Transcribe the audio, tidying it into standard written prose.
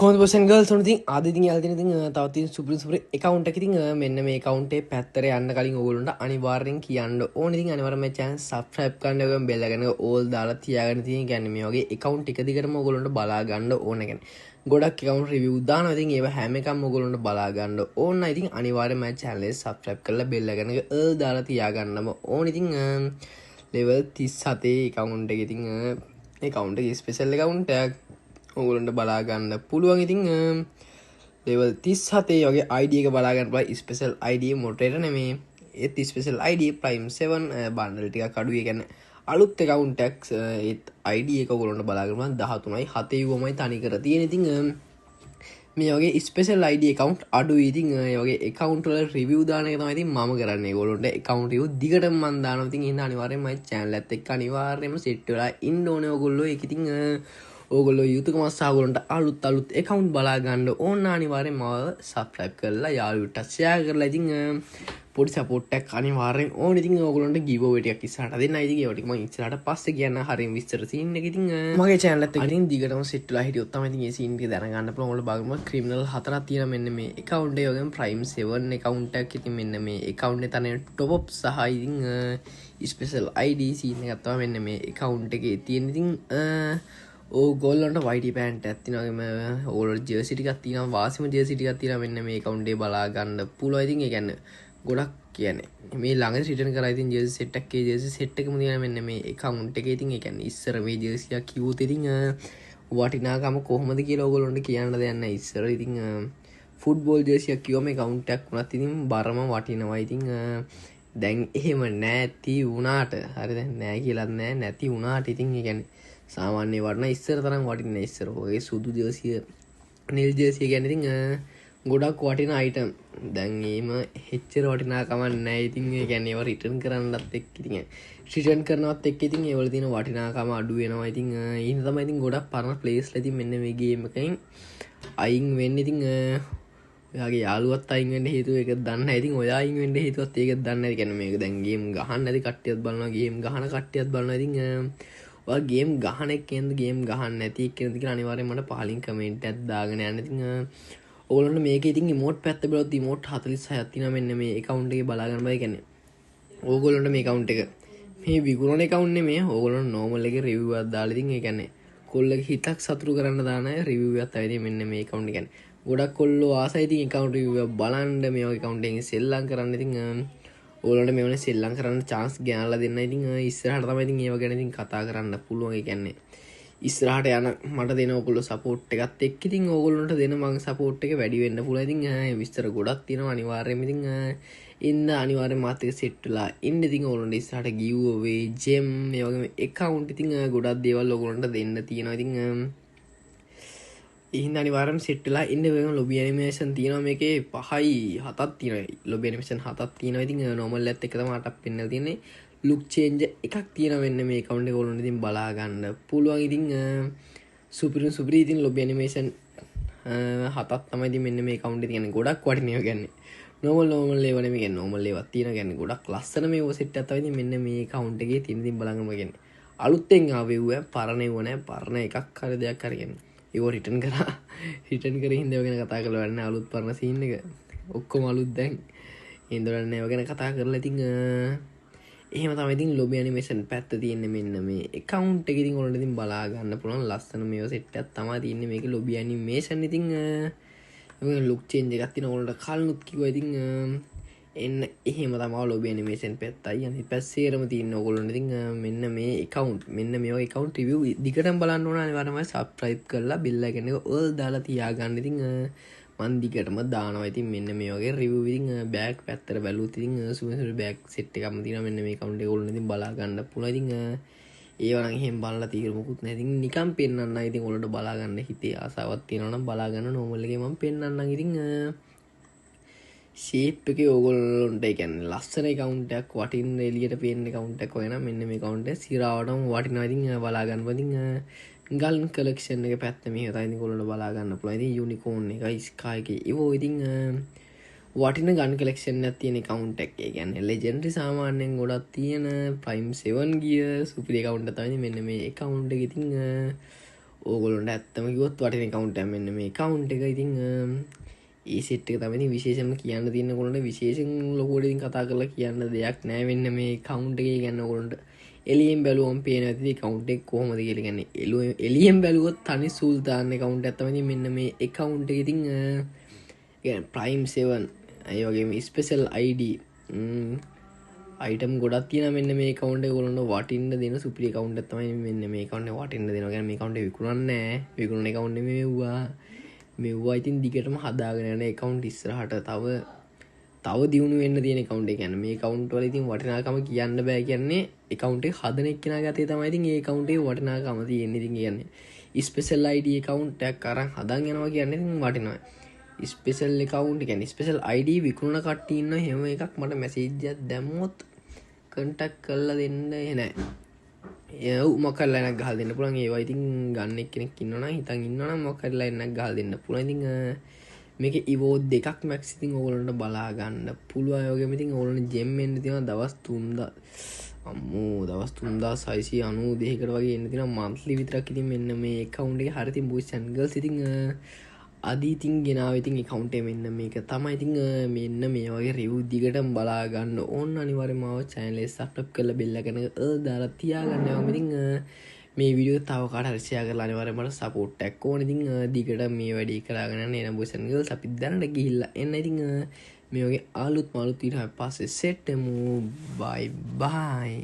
කොන්පසන් ගල් සොනති ආදිති යාතින තවති සුපරි එකකවන්ට ඉති මෙන්න මේ කවන්ටේ පැත්තර යන්න කලින් ඕලුන්ට අනිවාරෙන් කියන්න ඕනති අනිවරම චන් සබ්‍රයිප් කන්නක බෙල්ලගෙන ඕල් දාලා තියාගෙන තිය ගැනීම වගේ එකකවන්් එකදිකරම ගොලන්ට බලාගන්න ඕනගෙන ගොඩක් කවුන් රිවිය දානති ඒ හැමකම් මොගොලන්ට බලාගන්න ඕන්න ඉතින් අනිවාරම චැලේ සබ්‍රයිප් කරල බෙල්ලගෙන දාලා තියාගන්නම ඕනිතින් ලෙවල් 37 එකකවුන්ට ඉතින් එකකවුන්ට ස්පෙසල්ල කවුන්ටක් ඔගලන්ට බලාගන්න පුළුවන් ඉතින් ලෙවල් 37 වගේ අයිඩියක බලාගන්න බලා ස්පෙසල් අයිඩිය මොටේට නෙමේ ඒත් ස්පෙසල් අයිඩිය ප්‍රයිම් 7 බන්ඩල් ටික කඩුවේ ගැන අලුත් එකකවුන්ටක් ඒත් අයිඩිය එක ඔගලන්ට බලාගන්න 13යි 7යි තනි කර තියෙන ඉතින් මේ වගේ ස්පෙසල් අයිඩිය account අඩුයි ඉතින් ඒ වගේ account වල review දාන එක තමයි ඉතින් මම කරන්නේ ඒගොල්ලොන්ට account review දිගටම මම දානවා ඉතින් ඉන්න අනිවාර්යෙන්ම මගේ channel එකත් එක්ක අනිවාර්යෙන්ම set වෙලා ඉන්න ඕනේ ඔයගොල්ලෝ ඒක ඉතින් ඕගොල්ලෝ යුතුයකම සහගොල්ලන්ට අලුත් account බලා ගන්න ඕන අනිවාර්යෙන් මාව subscribe කරලා යාළුවන්ට share කරලා ඉතින් පොඩි support එකක් අනිවාර්යෙන් ඕන ඉතින් ඕගොල්ලන්ට giveaway ටිකක් ඉස්සරහට දෙන්න ඉතින් ඒවා ටික මම ඉස්සරහට පස්සේ කියන්න හරියම විස්තර scene එක ඉතින් මගේ channel එකත් ඉතින් දිගටම set වෙලා හිටියොත් තමයි ඉතින් මේ scene ටික දැනගන්න පුළුවන් ඔයාලා බලමු criminal හතරක් තියෙන මෙන්න මේ account එක වගේම prime 7 account එකක් ඉතින් මෙන්න මේ account එක තනියෙන් top up සහ ඉතින් special id scene එකක් තමයි මෙන්න මේ account එකේ තියෙන ඉතින් ඕගොල්ලන්ට වයිටි පෑන්ට් එකක් තියෙනවා ඕගොල්ලෝ ජර්සි ටිකක් තියෙනවා වාසිම ජර්සි ටිකක් තියෙනවා මෙන්න මේ account එකේ බලා ගන්න පුළුවන් ඉතින් ඒ කියන්නේ ගොඩක් කියන්නේ මේ ළඟදී රිටර්න් කරා ඉතින් ජර්සි සෙට් එකේ ජර්සි සෙට් එකම තියෙනවා මෙන්න මේ account එකේ ඉතින් ඒ කියන්නේ ඉස්සර මේ ජර්සි එකක් කිව්වොත් ඉතින් වටිනාකම කොහොමද කියලා ඕගොල්ලන්ට කියන්න දෙයක් නැහැ ඉස්සර ඉතින් ෆුට්බෝල් ජර්සි එකක් කිව්වම account එකක් වුණත් ඉතින් බරම වටිනවා ඉතින් දැන් එහෙම නැති වුණාට හරි දැන් නැහැ කියලාත් නැහැ නැති වුණාට ඉතින් ඒ කියන්නේ සාමාන්‍ය වටන ඉස්සර තරම් වටින්නේ ඉස්සර ඔය සුදු ජර්සිය නිල් ජර්සිය කියන්නේ ඉතින් ගොඩක් වටින අයිටම් දැන් ඒම හෙච්චර වටිනා කමක් නැහැ ඉතින් ඒ කියන්නේ ඒවා රිටර්න් කරන්නත් එක්ක ඉතින් රිටර්න් කරනවත් එක්ක ඉතින් ඒවල තියෙන වටිනාකම අඩු වෙනවා ඉතින් ඊන තමයි ඉතින් ගොඩක් පරණ ප්ලේස්ලා ඉතින් මෙන්න මේ ගේම් එකෙන් අයින් වෙන්නේ ඉතින් ඔයාගේ යාළුවත් අයින් වෙන්න හේතුව ඒක දන්නේ නැහැ ඉතින් ඔයා අයින් වෙන්න හේතුවත් ඒක දන්නේ නැහැ කියන්නේ මේක දැන් ගේම් ගහන්න නැති කට්ටියත් බලනවා ගේම් ගහන කට්ටියත් බලනවා ඉතින් ඔයා ගේම් ගහන එක්කෙන්ද ගේම් ගහන්න නැති එක්කෙන්ද කියලා අනිවාර්යෙන් මට පහලින් කමෙන්ට් එකක් දාගෙන යන්න ඉතින් ඕගොල්ලන්ට මේකේ ඉතින් emote පැත්ත බලද්දි emote 46ක් තියෙනවා මෙන්න මේ account එකේ බලා ගන්න බෑ කියන්නේ ඕගොල්ලන්ට මේ account එක මේ විකුණන account නෙමෙයි ඕගොල්ලන්ට normal එකේ review එකක් දාලා ඉතින් ඒ කියන්නේ කොල්ලගේ හිතක් සතුටු කරන්න දාන review එකක් තමයි මෙන්න මේ account එක කියන්නේ ගොඩක් කොල්ලෝ ආසයි ඉතින් account review එක බලන්න මේ වගේ account එකෙන් සෙල්ලම් කරන්න ඉතින් ඕගොල්ලන්ට මේ වගේ සෙල්ලම් කරන්න chance ගෑනලා දෙන්න ඉතින් ඉස්සරහට තමයි ඉතින් ඒව ගැන ඉතින් කතා කරන්න පුළුවන් ඒ කියන්නේ ඉස්සරහට යන මට දෙන ඔයගොල්ලෝ සපෝට් එකත් එක්ක ඉතින් ඕගොල්ලන්ට දෙන මං සපෝට් එක වැඩි වෙන්න පුළුවන් ඉතින් විස්තර ගොඩක් තියෙනවා අනිවාර්යයෙන්ම ඉතින් ඉන්න අනිවාර්යයෙන් මාත් එක්ක සෙට් වෙලා ඉන්න ඉතින් ඕගොල්ලන්ට ඉස්සරහට giveaway gem මේ වගේ account ඉතින් ගොඩක් දේවල් ඕගොල්ලන්ට දෙන්න තියෙනවා ඉතින් ඉහින්ද අනිවාර්යයෙන්ම සෙට් වෙලා ඉන්න වෙන ලොබි ඇනිමේෂන් තියෙනවා මේකේ 5යි 7ක් තියෙනවා ලොබි ඇනිමේෂන් 7ක් තියෙනවා ඉතින් normal එකත් එක තමයි 8ක් පෙන්නලා තියෙන්නේ look change එකක් තියෙනවා මෙන්න මේ account එක ඕගොල්ලන්ට ඉතින් බලා ගන්න පුළුවන් ඉතින් සුපිරි ඉතින් ලොබි ඇනිමේෂන් 7ක් තමයි ඉතින් මෙන්න මේ account එක කියන්නේ ගොඩක් වටිනවා කියන්නේ normal ඒවා නෙමෙයි කියන්නේ normal ඒවා තියෙනවා කියන්නේ ගොඩක් ලස්සන මේ සෙට් එකක් තමයි ඉතින් මෙන්න මේ account එකේ තියෙන ඉතින් බලන්න කියන්නේ අලුතෙන් ආවෙව්ව පරණ ඒවා නෑ පරණ එකක් හරි දෙයක් හරි කියන්නේ ඒව රිටර්න් කරා රිටර්න් කරේ හින්දා ඒව ගැන කතා කරලා වන්නේ අලුත් පරණ සීන් එක ඔක්කොම අලුත් දැන් හින්දාන්නේ ඒව ගැන කතා කරලා ඉතින් එහෙම තමයි ඉතින් ලොබි ඇනිමේෂන් පැත්ත තියෙන්නේ මෙන්න මේ account එක ඉතින් ඔයාලට ඉතින් බලා ගන්න පුළුවන් ලස්සන මේව සෙට් එකක් තමයි තියෙන්නේ මේකේ ලොබි ඇනිමේෂන් ඉතින් ඒක ලුක් චේන්ජ් එකක් තියෙනවා ඔයාලට කලිනුත් කිව්වා ඉතින් එන්න එහෙම තමයි ලොබි ඇනිමේෂන් පැත්තයි අනිත් පැත්තේරම තියෙන ඕගොල්ලන්ට ඉතින් මෙන්න මේ account මෙන්න මේ වගේ account review දිගටම බලන්න ඕන අනිවාර්යයෙන්ම subscribe කරලා bell icon එක all දාලා තියාගන්න ඉතින් මන් දිගටම දානවා ඉතින් මෙන්න මේ වගේ review ඉතින් back පැත්තට බැලුවොත් ඉතින් සුපිරි back set එකක්ම තියෙනවා මෙන්න මේ account එක ඕගොල්ලෝ ඉතින් බලා ගන්න පුළුවන් ඉතින් ඒවා නම් එහෙම බලලා తీර මොකුත් නැහැ ඉතින් නිකන් පෙන්නන්න ඉතින් ඔයාලට බලා ගන්න හිතේ ආසාවක් තියෙනවා නම් බලා ගන්න normal එකේ මම පෙන්නන්නම් ඉතින් ෂේප් එකේ ඕගොල්ලන්ට ඒ කියන්නේ ලස්සන account එකක් වටින්න එළියට පේන account එකක් හොයන මෙන්න මේ account එක සිරාවටම වටිනවා ඉතින් බලා ගන්න ඉතින් ගල් කලෙක්ෂන් එක පැත්ත මෙහෙ තමයි ඉතින් ඔයාලට බලා ගන්න පුළුවන් ඉතින් යුනිකෝන් එකයි ස්කයි එකේ ඒවෝ ඉතින් වටින ගන් කලෙක්ෂන් එකක් තියෙන account එකක් ඒ කියන්නේ legendary සාමාන්‍යයෙන් ගොඩක් තියෙන prime 7 ගිය සුපිරි account එක තමයි මෙන්න මේ account එක ඉතින් ඕගොලොන්ට ඇත්තම කිවොත් වටින කවුන්ට මෙන්න මේ කවුන්් එක ඉතිං ඒ සෙට්ක තමයි විශේෂම කියන්න තින්න කොළට විශේෂෙන් ලොකෝඩින් කතා කරලා කියන්න දෙයක් නෑවෙන්න මේ කවුන්ට එක ගන්න කොළට එලියෙන් බැලුවම් පේන ඇති කවුන්ටෙක් කොහොමද කියලගන්න එලියෙන් බැලුවොත් තනි සුල්තාන්න කවුන්ට ඇත්තමති මෙන්න මේ එකකවුන්ට ඉතිං ප්‍රයිම් 7 අයගේ ස්පෙසල් අයිඩ අයිටම් ගොඩත් තියන මෙන්න මේ කවුන්ට ගොලන්න වටින්ට දෙන සුපිරි කවුන්ට තමයි මෙන්න මේ කවුන්ට වටින්ට දෙනග මේ කවුන්ට විකුණන්න විකුණන කවුන්ට මේවා මෙවා ඉතින් දිගටම හදාගෙනන එකකවුන්් ඉස්සරහට තව දියුණු වෙන්න තියෙන කවුන්ට ගැන මේ කවුන්ට වල ඉතින් වටිනාකම කියන්න බෑ කියන්නේ එකකවුන්ටේ හදනෙක් කෙන ගතේ තමයිතින් ඒ කවුන්ටේ වටිනාකම තියෙන්නේ ඉතින් කියන්නේ ස්පෙසල් අයිඩ කවුන්ටක් කරන් හදන් යනවා කියන්නේ වටිනවා ස්පෙසල් කවුන්ට ගැන ස්පෙසල් අයිඩ විකුණ කට්ටඉන්න හෙම එකක් මට මැසේජ්ජත් දැම්මොත් කටක් කල්ල දෙන්න එනෑ මකල්ල එනක් ගහල් දෙන්න පුළන් ඒවා ඉතින් ගන්නෙක් කෙනෙක් ඉන්නන හිතන් ඉන්නන මොකරලා එන්නක් ගහල් දෙන්න පුළති මේක ඉවෝද් දෙකක් මැක්සිතින් ඕලට බලාගන්න පුළුව යෝගමතින් ඕලන ජෙම්මෙන්න්න තින දවස් තුන්ද අම්මෝ දවස් තුන්දා සයිසි අනු දෙකට වගේ එන්න තින මන්ත්ලි විතරක් ඉතින් මෙන්න මේ කවුන්ටේ හරිතින් බූ සැන්ගල් සිතින් අදීතින් ගෙනාවතින් කවුන්ටේ මෙන්න මේක තමයි ඉතිං මෙන්න මේ වගේ රිව් දිගට බලාගන්න ඕන්න අනිවරමාව චැනලේ සක්ටප් කල බෙල්ලගන දාලා තියාගන්නවමතිං මේ විඩියෝ තව කාට හරිසියා කරලා අනිවාර්යයෙන්ම සපෝට් එකක් ඕන. ඉතින් දිගට මේ වැඩේ කරගෙන යන එන බොයිස් ඇන්ඩ් ගර්ල්ස් අපි දැනට ගිහිල්ලා එන්න. ඉතින් මේ වගේ අලුත් මලුත් ඊට පස්සේ සෙට් එමු. බයි බයි.